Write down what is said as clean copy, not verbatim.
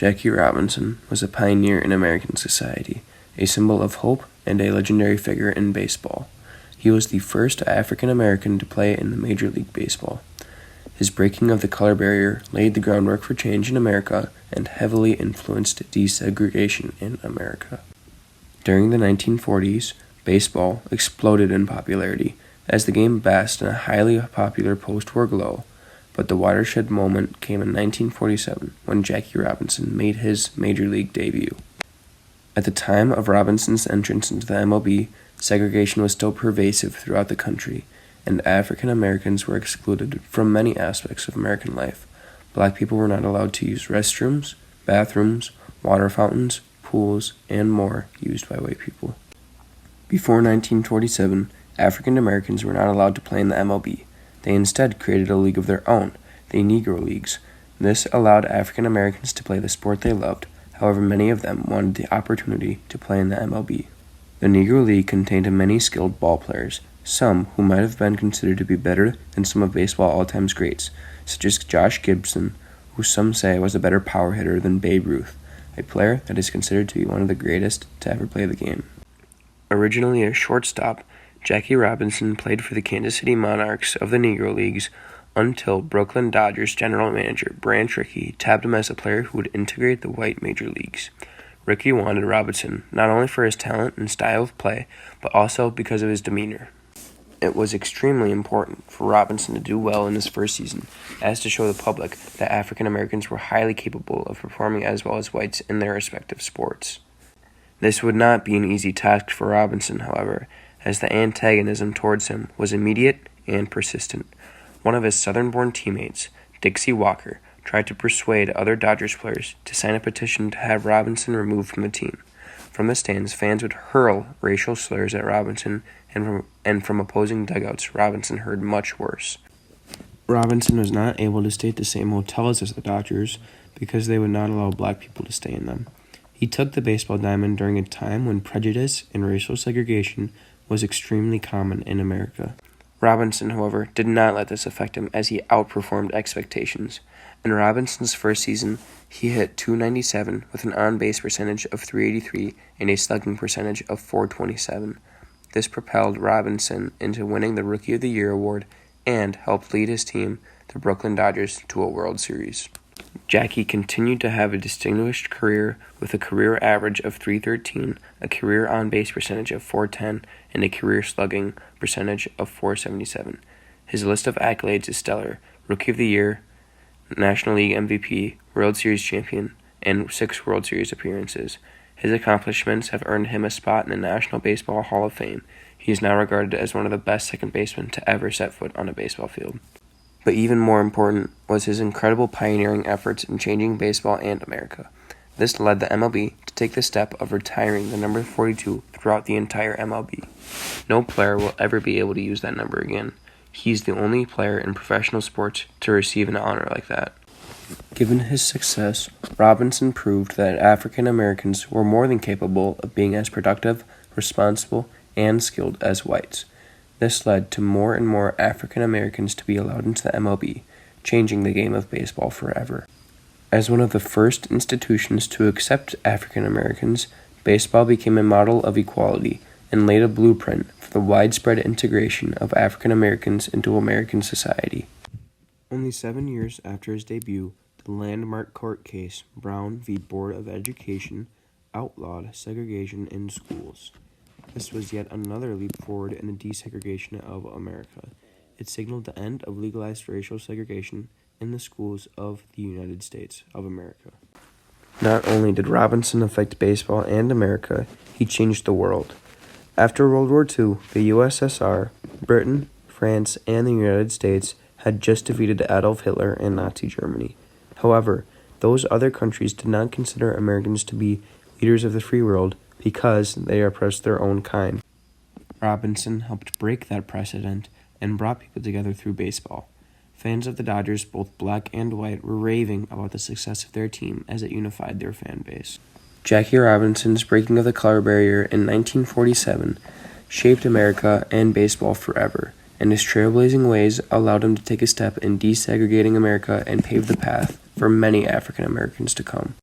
Jackie Robinson was a pioneer in American society, a symbol of hope, and a legendary figure in baseball. He was the first African American to play in the Major League Baseball. His breaking of the color barrier laid the groundwork for change in America and heavily influenced desegregation in America. During the 1940s, baseball exploded in popularity as the game basked in a highly popular post-war glow, but the watershed moment came in 1947 when Jackie Robinson made his Major League debut. At the time of Robinson's entrance into the MLB, segregation was still pervasive throughout the country, and African Americans were excluded from many aspects of American life. Black people were not allowed to use restrooms, bathrooms, water fountains, pools, and more used by white people. Before 1947, African Americans were not allowed to play in the MLB. They instead created a league of their own, the Negro Leagues. This allowed African Americans to play the sport they loved. However, many of them wanted the opportunity to play in the MLB. The Negro League contained many skilled ball players, some who might have been considered to be better than some of baseball all-time greats, such as Josh Gibson, who some say was a better power hitter than Babe Ruth, a player that is considered to be one of the greatest to ever play the game. Originally a shortstop, Jackie Robinson played for the Kansas City Monarchs of the Negro Leagues until Brooklyn Dodgers general manager Branch Rickey tapped him as a player who would integrate the white major leagues. Rickey wanted Robinson not only for his talent and style of play, but also because of his demeanor. It was extremely important for Robinson to do well in his first season, as to show the public that African Americans were highly capable of performing as well as whites in their respective sports. This would not be an easy task for Robinson, however, as the antagonism towards him was immediate and persistent. One of his Southern-born teammates, Dixie Walker, tried to persuade other Dodgers players to sign a petition to have Robinson removed from the team. From the stands, fans would hurl racial slurs at Robinson, and from opposing dugouts, Robinson heard much worse. Robinson was not able to stay at the same hotels as the Dodgers because they would not allow black people to stay in them. He took the baseball diamond during a time when prejudice and racial segregation was extremely common in America. Robinson, however, did not let this affect him as he outperformed expectations. In Robinson's first season, he hit .297 with an on-base percentage of .383 and a slugging percentage of .427. This propelled Robinson into winning the Rookie of the Year award and helped lead his team, the Brooklyn Dodgers, to a World Series. Jackie continued to have a distinguished career with a career average of .313, a career on-base percentage of .410, and a career slugging percentage of .477. His list of accolades is stellar: Rookie of the Year, National League MVP, World Series champion, and 6 World Series appearances. His accomplishments have earned him a spot in the National Baseball Hall of Fame. He is now regarded as one of the best second basemen to ever set foot on a baseball field. But even more important was his incredible pioneering efforts in changing baseball and America. This led the MLB to take the step of retiring the number 42 throughout the entire MLB. No player will ever be able to use that number again. He's the only player in professional sports to receive an honor like that. Given his success, Robinson proved that African Americans were more than capable of being as productive, responsible, and skilled as whites. This led to more and more African Americans to be allowed into the MLB, changing the game of baseball forever. As one of the first institutions to accept African Americans, baseball became a model of equality and laid a blueprint for the widespread integration of African Americans into American society. Only 7 years after his debut, the landmark court case, Brown v. Board of Education, outlawed segregation in schools. This was yet another leap forward in the desegregation of America. It signaled the end of legalized racial segregation in the schools of the United States of America. Not only did Robinson affect baseball and America, he changed the world. After World War II, the USSR, Britain, France, and the United States had just defeated Adolf Hitler and Nazi Germany. However, those other countries did not consider Americans to be leaders of the free world because they oppressed their own kind. Robinson helped break that precedent and brought people together through baseball. Fans of the Dodgers, both black and white, were raving about the success of their team as it unified their fan base. Jackie Robinson's breaking of the color barrier in 1947 shaped America and baseball forever, and his trailblazing ways allowed him to take a step in desegregating America and pave the path for many African Americans to come.